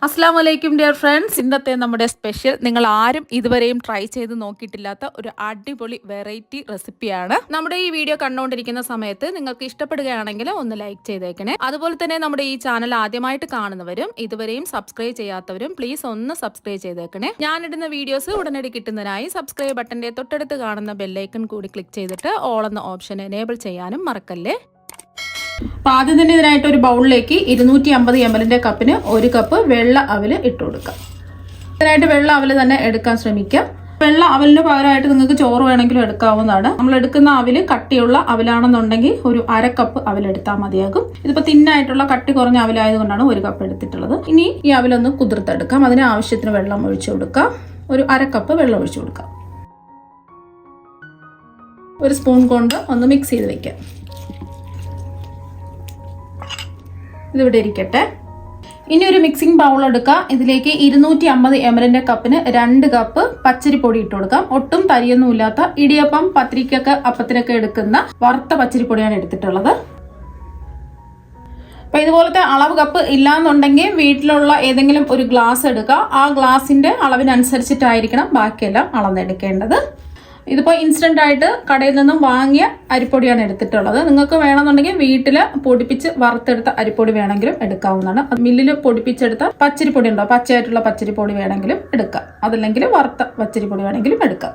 അസ്സലാമു അലൈക്കും dear friends. ഇന്നത്തെ നമ്മുടെ സ്പെഷ്യൽ നിങ്ങൾ ആരും ഇതുവരെയും ട്രൈ ചെയ്ത് നോക്കിയിട്ടില്ലാത്ത ഒരു അടിപൊളി വെറൈറ്റി റെസിപ്പിയാണ്. നമ്മുടെ ഈ വീഡിയോ കണ്ടുകൊണ്ടിരിക്കുന്ന സമയത്ത് നിങ്ങൾക്ക് ഇഷ്ടപ്പെടുകയാണെങ്കിൽ ഒന്ന് ലൈക്ക് ചെയ്തേക്കണേ. അതുപോലെ തന്നെ നമ്മുടെ ഈ ചാനൽ ആദ്യമായിട്ട് കാണുന്നവരും ഇതുവരെയും സബ്സ്ക്രൈബ് ചെയ്യാത്തവരും പ്ലീസ് ഒന്ന് സബ്സ്ക്രൈബ് ചെയ്തേക്കണേ. ഞാനിടുന്ന വീഡിയോസ് ഉടനടി കിട്ടുന്നതിനായി സബ്സ്ക്രൈബ് ബട്ടന്റെ തൊട്ടടുത്ത് കാണുന്ന ബെല്ലൈക്കൺ കൂടി ക്ലിക്ക് ചെയ്തിട്ട് ഓൾ എന്ന ഓപ്ഷൻ എനേബിൾ ചെയ്യാനും മറക്കല്ലേ. അപ്പോൾ ആദ്യം തന്നെ ഇതിനായിട്ട് ഒരു ബൗളിലേക്ക് 250 ml കപ്പിന് 1 കപ്പ് വെള്ള അവല് ഇട്ട് കൊടുക്കാം. ഇതിനായിട്ട് വെള്ള അവല് തന്നെ എടുക്കാൻ ശ്രമിക്കുക. വെള്ള അവലിന് പകരമായിട്ട് നിങ്ങൾക്ക് ചോറ് വേണമെങ്കിലും എടുക്കാവുന്നതാണ്. നമ്മൾ എടുക്കുന്ന അവല് കട്ടിയുള്ള അവലാണെന്നുണ്ടെങ്കിൽ ഒരു 1/2 കപ്പ് അവലെടുത്താൽ മതിയാകും. ഇതിപ്പോൾ തിന്നായിട്ടുള്ള കട്ടി കുറഞ്ഞ അവലായതുകൊണ്ടാണ് 1 കപ്പ് എടുത്തിട്ടുള്ളത്. ഇനി ഈ അവലൊന്ന് കുതിർത്തെടുക്കാം. അതിന് ആവശ്യത്തിന് വെള്ളം ഒഴിച്ചു കൊടുക്കാം. ഒരു 1/2 കപ്പ് വെള്ളം ഒഴിച്ചു കൊടുക്കാം. ഒരു സ്പൂൺ കൊണ്ട് ഒന്ന് മിക്സ് ചെയ്ത് വെക്കാം. ഇതിവിടെ ഇരിക്കട്ടെ. ഇനി ഒരു മിക്സിംഗ് ബൗൾ എടുക്കുക. ഇതിലേക്ക് 250 ml കപ്പിന് 2 കപ്പ് പച്ചരിപ്പൊടി ഇട്ട് കൊടുക്കാം. ഒട്ടും തരിയൊന്നും ഇല്ലാത്ത ഇടിയപ്പം, പത്തിരിക്കൊക്കെ, അപ്പത്തിനൊക്കെ എടുക്കുന്ന വറുത്ത പച്ചരിപ്പൊടിയാണ് എടുത്തിട്ടുള്ളത്. അപ്പൊ ഇതുപോലത്തെ അളവ് കപ്പ് ഇല്ലാന്നുണ്ടെങ്കിൽ വീട്ടിലുള്ള ഏതെങ്കിലും ഒരു ഗ്ലാസ് എടുക്കുക. ആ ഗ്ലാസിന്റെ അളവിനനുസരിച്ചിട്ടായിരിക്കണം ബാക്കിയെല്ലാം അളന്നെടുക്കേണ്ടത്. ഇതിപ്പോൾ ഇൻസ്റ്റന്റ് ആയിട്ട് കടയിൽ നിന്നും വാങ്ങിയ അരിപ്പൊടിയാണ് എടുത്തിട്ടുള്ളത്. നിങ്ങൾക്ക് വേണമെന്നുണ്ടെങ്കിൽ വീട്ടിൽ പൊടിപ്പിച്ച് വറുത്തെടുത്ത അരിപ്പൊടി വേണമെങ്കിലും എടുക്കാവുന്നതാണ്. മില്ലിൽ പൊടിപ്പിച്ചെടുത്ത പച്ചരിപ്പൊടി ഉണ്ടോ, പച്ചയായിട്ടുള്ള പച്ചരിപ്പൊടി വേണമെങ്കിലും എടുക്കാം. അതല്ലെങ്കിൽ വറുത്ത പച്ചരിപ്പൊടി വേണമെങ്കിലും എടുക്കാം.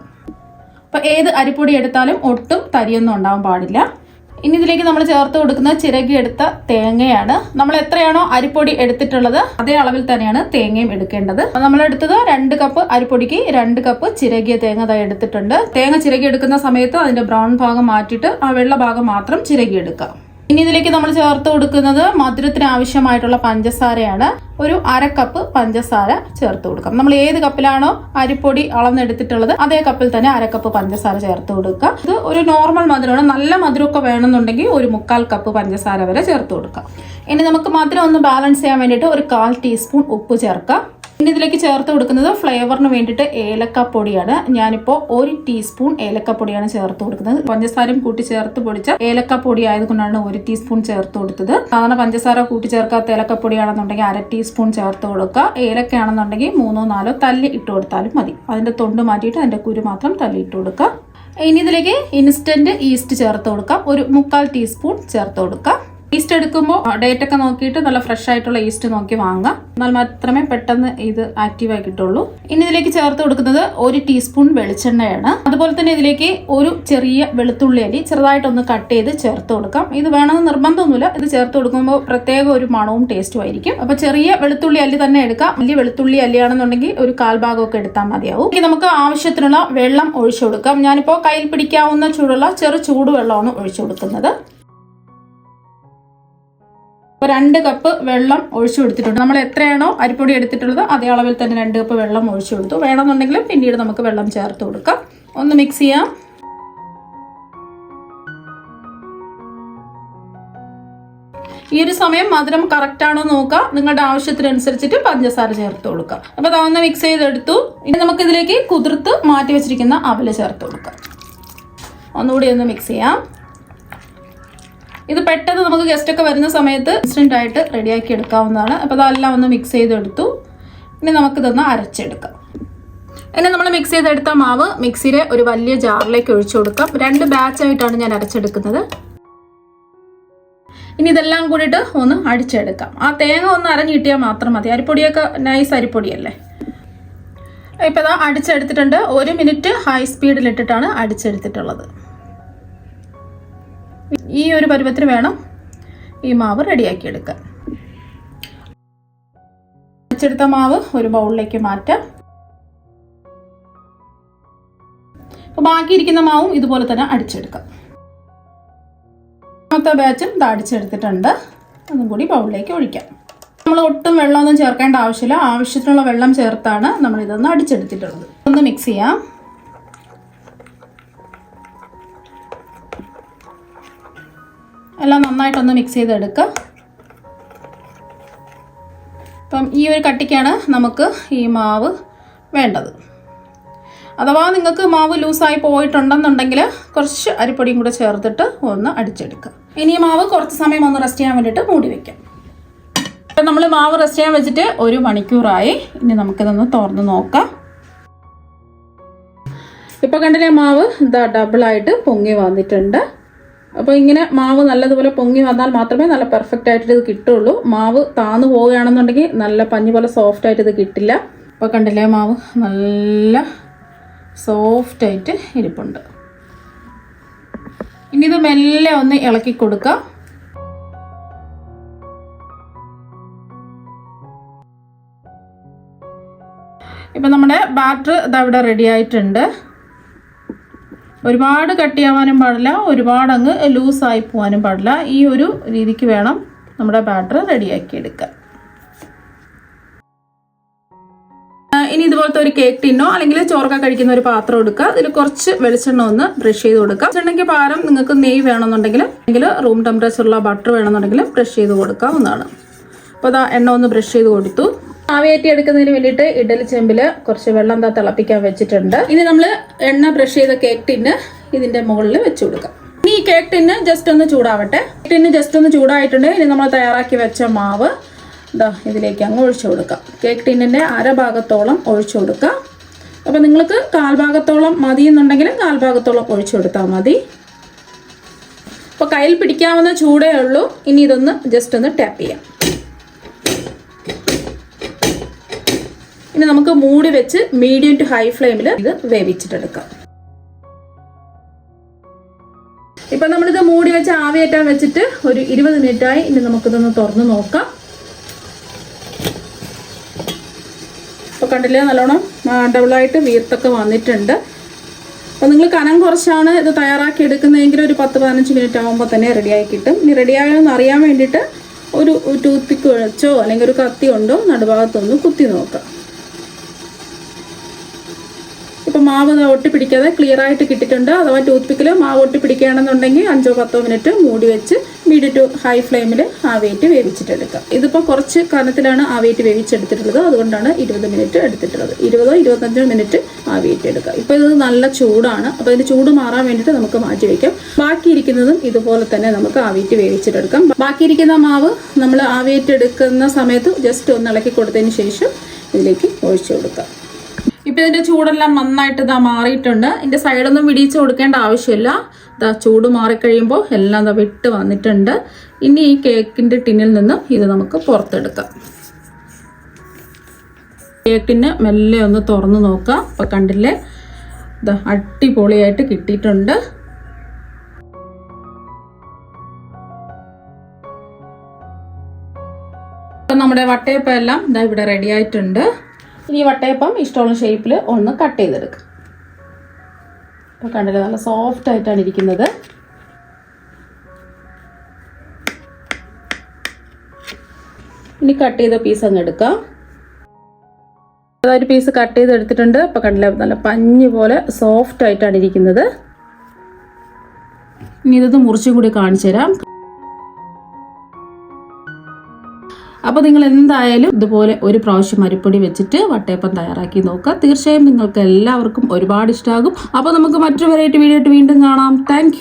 അപ്പോൾ ഏത് അരിപ്പൊടി എടുത്താലും ഒട്ടും തരിയൊന്നും ഉണ്ടാവാൻ പാടില്ല. ഇനി ഇതിലേക്ക് നമ്മൾ ചേർത്ത് കൊടുക്കുന്നത് ചിരകിയെടുത്ത തേങ്ങയാണ്. നമ്മൾ എത്രയാണോ അരിപ്പൊടി എടുത്തിട്ടുള്ളത് അതേ അളവിൽ തന്നെയാണ് തേങ്ങയും എടുക്കേണ്ടത്. നമ്മൾ എടുത്തത് 2 കപ്പ് അരിപ്പൊടിക്ക് 2 കപ്പ് ചിരകിയ തേങ്ങ എടുത്തിട്ടുണ്ട്. തേങ്ങ ചിരകി എടുക്കുന്ന സമയത്ത് അതിന്റെ ബ്രൗൺ ഭാഗം മാറ്റിയിട്ട് ആ വെള്ള ഭാഗം മാത്രം ചിരകി എടുക്കാം. ഇനി ഇതിലേക്ക് നമ്മൾ ചേർത്ത് കൊടുക്കുന്നത് മധുരത്തിന് ആവശ്യമായിട്ടുള്ള പഞ്ചസാരയാണ്. ഒരു 1/2 കപ്പ് പഞ്ചസാര ചേർത്ത് കൊടുക്കാം. നമ്മൾ ഏത് കപ്പിലാണോ അരിപ്പൊടി അളന്നെടുത്തിട്ടുള്ളത് അതേ കപ്പിൽ തന്നെ 1/2 കപ്പ് പഞ്ചസാര ചേർത്ത് കൊടുക്കുക. ഇത് ഒരു നോർമൽ മധുരമാണ്. നല്ല മധുരമൊക്കെ വേണമെന്നുണ്ടെങ്കിൽ ഒരു 1/4 കപ്പ് പഞ്ചസാര വരെ ചേർത്ത് കൊടുക്കാം. ഇനി നമുക്ക് മധുരം ഒന്ന് ബാലൻസ് ചെയ്യാൻ വേണ്ടിയിട്ട് ഒരു 1/4 ടീസ്പൂൺ ഉപ്പ് ചേർക്കാം. ഇനി ഇതിലേക്ക് ചേർത്ത് കൊടുക്കുന്നത് ഫ്ലേവറിന് വേണ്ടിയിട്ട് ഏലക്കപ്പൊടിയാണ്. ഞാനിപ്പോൾ 1 ടീസ്പൂൺ ഏലക്കപ്പൊടിയാണ് ചേർത്ത് കൊടുക്കുന്നത്. പഞ്ചസാരയും കൂട്ടി ചേർത്ത് പൊടിച്ച ഏലക്കപ്പൊടി ആയതുകൊണ്ടാണ് 1 ടീസ്പൂൺ ചേർത്ത് കൊടുത്തത്. സാധാരണ പഞ്ചസാര കൂട്ടി ചേർക്കാത്ത ഏലക്കപ്പൊടിയാണെന്നുണ്ടെങ്കിൽ 1/2 ടീസ്പൂൺ ചേർത്ത് കൊടുക്കുക. ഏലക്കയാണെന്നുണ്ടെങ്കിൽ 3-4 തല്ലി ഇട്ട് കൊടുത്താലും മതി. അതിന്റെ തൊണ്ട് മാറ്റിയിട്ട് അതിന്റെ കുരു മാത്രം തല്ലി ഇട്ട് കൊടുക്കുക. ഇനി ഇതിലേക്ക് ഇൻസ്റ്റന്റ് ഈസ്റ്റ് ചേർത്ത് കൊടുക്കാം. ഒരു 1/4 ടീസ്പൂൺ ചേർത്ത് കൊടുക്കാം. ഈസ്റ്റ് എടുക്കുമ്പോൾ ഡേറ്റ് ഒക്കെ നോക്കിയിട്ട് നല്ല ഫ്രഷ് ആയിട്ടുള്ള ഈസ്റ്റ് നോക്കി വാങ്ങാം. എന്നാൽ മാത്രമേ പെട്ടെന്ന് ഇത് ആക്റ്റീവായി കിട്ടുള്ളൂ. ഇനി ഇതിലേക്ക് ചേർത്ത് കൊടുക്കുന്നത് 1 ടീസ്പൂൺ വെളിച്ചെണ്ണയാണ്. അതുപോലെ തന്നെ ഇതിലേക്ക് ഒരു ചെറിയ വെളുത്തുള്ളി അല്ലി ചെറുതായിട്ടൊന്ന് കട്ട് ചെയ്ത് ചേർത്ത് കൊടുക്കാം. ഇത് വേണമെന്ന് നിർബന്ധമൊന്നുമില്ല. ഇത് ചേർത്ത് കൊടുക്കുമ്പോൾ പ്രത്യേക ഒരു മണവും ടേസ്റ്റും ആയിരിക്കും. അപ്പൊ ചെറിയ വെളുത്തുള്ളി അല്ലി തന്നെ എടുക്കാം. വലിയ വെളുത്തുള്ളി അല്ലിയാണെന്നുണ്ടെങ്കിൽ ഒരു 1/4 ഭാഗമൊക്കെ എടുത്താൽ മതിയാവും. ഇനി നമുക്ക് ആവശ്യത്തിനുള്ള വെള്ളം ഒഴിച്ചു കൊടുക്കാം. ഞാനിപ്പോൾ കയ്യിൽ പിടിക്കാവുന്ന ചൂടുള്ള ചൂടുവെള്ളമാണ് ഒഴിച്ചു കൊടുക്കുന്നത്. 2 കപ്പ് വെള്ളം ഒഴിച്ചു കൊടുത്തിട്ടുണ്ട്. നമ്മൾ എത്രയാണോ അരിപ്പൊടി എടുത്തിട്ടുള്ളത് അതേ അളവിൽ തന്നെ 2 കപ്പ് വെള്ളം ഒഴിച്ചു കൊടുത്തു. വേണമെന്നുണ്ടെങ്കിൽ പിന്നീട് നമുക്ക് വെള്ളം ചേർത്ത് കൊടുക്കാം. ഒന്ന് മിക്സ് ചെയ്യാം. ഈ ഒരു സമയം മധുരം കറക്റ്റ് ആണോ നോക്കുക. നിങ്ങളുടെ ആവശ്യത്തിനനുസരിച്ചിട്ട് പഞ്ചസാര ചേർത്ത് കൊടുക്കുക. അപ്പൊ അതൊന്ന് മിക്സ് ചെയ്തെടുത്തു. ഇനി നമുക്ക് ഇതിലേക്ക് കുതിർത്ത് മാറ്റി വെച്ചിരിക്കുന്ന അവല് ചേർത്ത് കൊടുക്കാം. ഒന്നുകൂടി ഒന്ന് മിക്സ് ചെയ്യാം. ഇത് പെട്ടെന്ന് നമുക്ക് ഗസ്റ്റ് ഒക്കെ വരുന്ന സമയത്ത് ഇൻസ്റ്റന്റ് ആയിട്ട് റെഡിയാക്കി എടുക്കാവുന്നതാണ്. അപ്പോൾ അതെല്ലാം ഒന്ന് മിക്സ് ചെയ്തെടുത്തു. ഇനി നമുക്കിതൊന്ന് അരച്ചെടുക്കാം. ഇനി നമ്മൾ മിക്സ് ചെയ്തെടുത്ത മാവ് മിക്സിയിലെ ഒരു വലിയ ജാറിലേക്ക് ഒഴിച്ചു കൊടുക്കാം. 2 ബാച്ചായിട്ടാണ് ഞാൻ അരച്ചെടുക്കുന്നത്. ഇനി ഇതെല്ലാം കൂടിയിട്ട് ഒന്ന് അടിച്ചെടുക്കാം. ആ തേങ്ങ ഒന്ന് അരഞ്ഞു കിട്ടിയാൽ മാത്രം മതി. അരിപ്പൊടിയൊക്കെ നൈസ് അരിപ്പൊടിയല്ലേ. ഇപ്പം ഇതാ അടിച്ചെടുത്തിട്ടുണ്ട്. 1 മിനിറ്റ് ഹൈ സ്പീഡിലിട്ടിട്ടാണ് അടിച്ചെടുത്തിട്ടുള്ളത്. ഈ ഒരു പരുവത്തിന് വേണം ഈ മാവ് റെഡിയാക്കി എടുക്കാൻ. അരച്ചെടുത്ത മാവ് ഒരു ബൗളിലേക്ക് മാറ്റാം. അപ്പോൾ ബാക്കിയിരിക്കുന്ന മാവും ഇതുപോലെ തന്നെ അടിച്ചെടുക്കാം. രണ്ടാമത്തെ ബാച്ചും ഇത് അടിച്ചെടുത്തിട്ടുണ്ട്. അതും കൂടി ബൗളിലേക്ക് ഒഴിക്കാം. നമ്മൾ ഒട്ടും വെള്ളമൊന്നും ചേർക്കേണ്ട ആവശ്യമില്ല. ആവശ്യത്തിനുള്ള വെള്ളം ചേർത്താണ് നമ്മൾ ഇതൊന്ന് അടിച്ചെടുത്തിട്ടുള്ളത്. ഒന്ന് മിക്സ് ചെയ്യാം. എല്ലാം നന്നായിട്ടൊന്ന് മിക്സ് ചെയ്തെടുക്കുക. അപ്പം ഈ ഒരു കട്ടിക്കാണ് നമുക്ക് ഈ മാവ് വേണ്ടത്. അഥവാ നിങ്ങൾക്ക് മാവ് ലൂസായി പോയിട്ടുണ്ടെന്നുണ്ടെങ്കിൽ കുറച്ച് അരിപ്പൊടിയും കൂടെ ചേർത്തിട്ട് ഒന്ന് അടിച്ചെടുക്കുക. ഇനി ഈ മാവ് കുറച്ച് സമയം ഒന്ന് റെസ്റ്റ് ചെയ്യാൻ വേണ്ടിയിട്ട് മൂടി വയ്ക്കാം. ഇപ്പം നമ്മൾ മാവ് റെസ്റ്റ് ചെയ്യാൻ വെച്ചിട്ട് 1 മണിക്കൂറായി. ഇനി നമുക്കിതൊന്ന് തുറന്ന് നോക്കാം. ഇപ്പോൾ കണ്ടില്ലേ മാവ് ഇതാ ഡബിളായിട്ട് പൊങ്ങി വന്നിട്ടുണ്ട്. അപ്പോൾ ഇങ്ങനെ മാവ് നല്ലതുപോലെ പൊങ്ങി വന്നാൽ മാത്രമേ നല്ല പെർഫെക്റ്റ് ആയിട്ട് ഇത് കിട്ടുള്ളൂ. മാവ് താന്നു പോവുകയാണെന്നുണ്ടെങ്കിൽ നല്ല പഞ്ഞി പോലെ സോഫ്റ്റ് ആയിട്ട് ഇത് കിട്ടില്ല. അപ്പോൾ കണ്ടില്ലേ മാവ് നല്ല സോഫ്റ്റ് ആയിട്ട് ഇരിപ്പുണ്ട്. ഇനി ഇത് മെല്ലെ ഒന്ന് ഇളക്കി കൊടുക്കാം. ഇപ്പം നമ്മുടെ ബാറ്റർ ഇതവിടെ റെഡി ആയിട്ടുണ്ട്. ഒരുപാട് കട്ടിയാവാനും പാടില്ല, ഒരുപാട് അങ്ങ് ലൂസായി പോകാനും പാടില്ല. ഈ ഒരു രീതിക്ക് വേണം നമ്മുടെ ബാറ്റർ റെഡിയാക്കി എടുക്കാൻ. ഇനി ഇതുപോലത്തെ ഒരു കേക്ക് ടിന്നോ അല്ലെങ്കിൽ ചോറൊക്കെ കഴിക്കുന്ന ഒരു പാത്രം എടുക്കുക. അതിൽ കുറച്ച് വെളിച്ചെണ്ണ ഒന്ന് ബ്രഷ് ചെയ്ത് കൊടുക്കുക. വെളിച്ചെണ്ണയ്ക്ക് പകരം നിങ്ങൾക്ക് നെയ്യ് വേണമെന്നുണ്ടെങ്കിൽ അല്ലെങ്കിൽ റൂം ടെമ്പറേച്ചറുള്ള ബട്ടർ വേണമെന്നുണ്ടെങ്കിൽ ബ്രഷ് ചെയ്ത് കൊടുക്കാവുന്നതാണ്. അപ്പോൾ അതാ എണ്ണ ഒന്ന് ബ്രഷ് ചെയ്ത് കൊടുത്തു. ആവിയേറ്റി എടുക്കുന്നതിന് വേണ്ടിയിട്ട് ഇഡലി ചെമ്പിൽ കുറച്ച് വെള്ളം തിളപ്പിക്കാൻ വെച്ചിട്ടുണ്ട്. ഇനി നമ്മൾ എണ്ണ ബ്രഷ് ചെയ്ത കേക്ക് ടിന്ന് ഇതിന്റെ മുകളിൽ വെച്ച് കൊടുക്കാം. ഇനി ഈ കേക്ക് ടിന്ന് ജസ്റ്റ് ഒന്ന് ചൂടാവട്ടെ. ടിന്ന് ജസ്റ്റ് ഒന്ന് ചൂടായിട്ടുണ്ട്. ഇനി നമ്മൾ തയ്യാറാക്കി വെച്ച മാവ് ഇതാ ഇതിലേക്ക് അങ്ങ് ഒഴിച്ചു കൊടുക്കാം. കേക്ക് ടിന്നിന്റെ അരഭാഗത്തോളം ഒഴിച്ചു കൊടുക്കാം. അപ്പം നിങ്ങൾക്ക് കാൽഭാഗത്തോളം മതി എന്നുണ്ടെങ്കിൽ കാൽഭാഗത്തോളം ഒഴിച്ചു കൊടുത്താൽ മതി. അപ്പോൾ കയ്യിൽ പിടിക്കാവുന്ന ചൂടേ ഉള്ളൂ. ഇനി ഇതൊന്ന് ജസ്റ്റ് ഒന്ന് ടാപ്പ് ചെയ്യാം. ഇനി നമുക്ക് മൂടി വെച്ച് മീഡിയം ടു ഹൈ ഫ്ലെയിമിൽ ഇത് വേവിച്ചിട്ടെടുക്കാം. ഇപ്പം നമ്മളിത് മൂടി വെച്ച് ആവിയേറ്റാൻ വെച്ചിട്ട് ഒരു 20 മിനിറ്റായി. ഇനി നമുക്കിതൊന്ന് തുറന്ന് നോക്കാം. അപ്പോൾ കണ്ടില്ലേ നല്ലോണം ഡബിളായിട്ട് വീർത്തൊക്കെ വന്നിട്ടുണ്ട്. അപ്പോൾ നിങ്ങൾ കനം കുറച്ചാണ് ഇത് തയ്യാറാക്കി എടുക്കുന്നതെങ്കിൽ ഒരു 10-15 മിനിറ്റ് ആകുമ്പോൾ തന്നെ റെഡിയായി കിട്ടും. ഇനി റെഡിയായോന്ന് അറിയാൻ വേണ്ടിയിട്ട് ഒരു ടൂത്ത് പിക്ക് വെച്ചോ അല്ലെങ്കിൽ ഒരു കത്തി കൊണ്ടോ നടുഭാഗത്തൊന്ന് കുത്തി നോക്കാം. ഇപ്പോൾ മാവ് ഒട്ടിപ്പിടിക്കാതെ ക്ലിയർ ആയിട്ട് കിട്ടിയിട്ടുണ്ട്. അഥവാ ടൂത്ത് പിക്കിൽ മാവ് ഒട്ടിപ്പിടിക്കുകയാണെന്നുണ്ടെങ്കിൽ 5-10 മിനിറ്റ് മൂടി വെച്ച് മീഡിയം ടു ഹൈ ഫ്ലെയിമിൽ ആവിയേറ്റ് വേവിച്ചിട്ടെടുക്കാം. ഇതിപ്പോൾ കുറച്ച് കനത്തിലാണ് ആവിയേറ്റ് വേവിച്ചെടുത്തിട്ടുള്ളത്. അതുകൊണ്ടാണ് 20 മിനിറ്റ് എടുത്തിട്ടുള്ളത്. 20-25 മിനിറ്റ് ആവിയേറ്റ് എടുക്കുക. ഇപ്പോൾ ഇത് നല്ല ചൂടാണ്. അപ്പോൾ ഇതിൻ്റെ ചൂട് മാറാൻ വേണ്ടിയിട്ട് നമുക്ക് മാറ്റി വയ്ക്കാം. ബാക്കിയിരിക്കുന്നതും ഇതുപോലെ തന്നെ നമുക്ക് ആവിയേറ്റ് വേവിച്ചിട്ടെടുക്കാം. ബാക്കിയിരിക്കുന്ന മാവ് നമ്മൾ ആവിയേറ്റ് എടുക്കുന്ന സമയത്ത് ജസ്റ്റ് ഒന്ന് ഇളക്കി കൊടുത്തതിന് ശേഷം ഇതിലേക്ക് ഒഴിച്ചു കൊടുക്കാം. ഇപ്പം ഇതിൻ്റെ ചൂടെല്ലാം നന്നായിട്ട് ഇതാ മാറിയിട്ടുണ്ട്. ഇതിൻ്റെ സൈഡൊന്നും വിടിയിച്ച് കൊടുക്കേണ്ട ആവശ്യമില്ല. ഇതാ ചൂട് മാറിക്കഴിയുമ്പോൾ എല്ലാം ഇതാ വിട്ട് വന്നിട്ടുണ്ട്. ഇനി ഈ കേക്കിൻ്റെ ടിന്നിൽ നിന്ന് ഇത് നമുക്ക് പുറത്തെടുക്കാം. കേക്കിന് മെല്ലെ ഒന്ന് തുറന്ന് നോക്കാം. അപ്പം കണ്ടില്ലേ ഇതാ അടിപൊളിയായിട്ട് കിട്ടിയിട്ടുണ്ട്. അപ്പം നമ്മുടെ വട്ടയപ്പം എല്ലാം ഇതാ ഇവിടെ റെഡി ആയിട്ടുണ്ട്. ഇനി വട്ടയപ്പം ഇഷ്ടമുള്ള ഷേപ്പിൽ ഒന്ന് കട്ട് ചെയ്തെടുക്കാം. അപ്പോൾ കണ്ടില്ലേ നല്ല സോഫ്റ്റ് ആയിട്ടാണ് ഇരിക്കുന്നത്. ഇനി കട്ട് ചെയ്ത പീസ് അങ്ങ് എടുക്കാം. ഒരു പീസ് കട്ട് ചെയ്തെടുത്തിട്ടുണ്ട്. അപ്പോൾ കണ്ടില്ലേ നല്ല പഞ്ഞി പോലെ സോഫ്റ്റ് ആയിട്ടാണ് ഇരിക്കുന്നത്. ഇനി ഇതൊന്ന് മുറിച്ചും കൂടി കാണിച്ചു തരാം. അപ്പോൾ നിങ്ങൾ എന്തായാലും ഇതുപോലെ ഒരു പ്രാവശ്യം അരിപ്പൊടി വെച്ചിട്ട് വട്ടയപ്പം തയ്യാറാക്കി നോക്കുക. തീർച്ചയായും നിങ്ങൾക്ക് എല്ലാവർക്കും ഒരുപാട് ഇഷ്ടമാകും. അപ്പോൾ നമുക്ക് മറ്റൊരു വെറൈറ്റി വീഡിയോ ആയിട്ട് വീണ്ടും കാണാം. താങ്ക്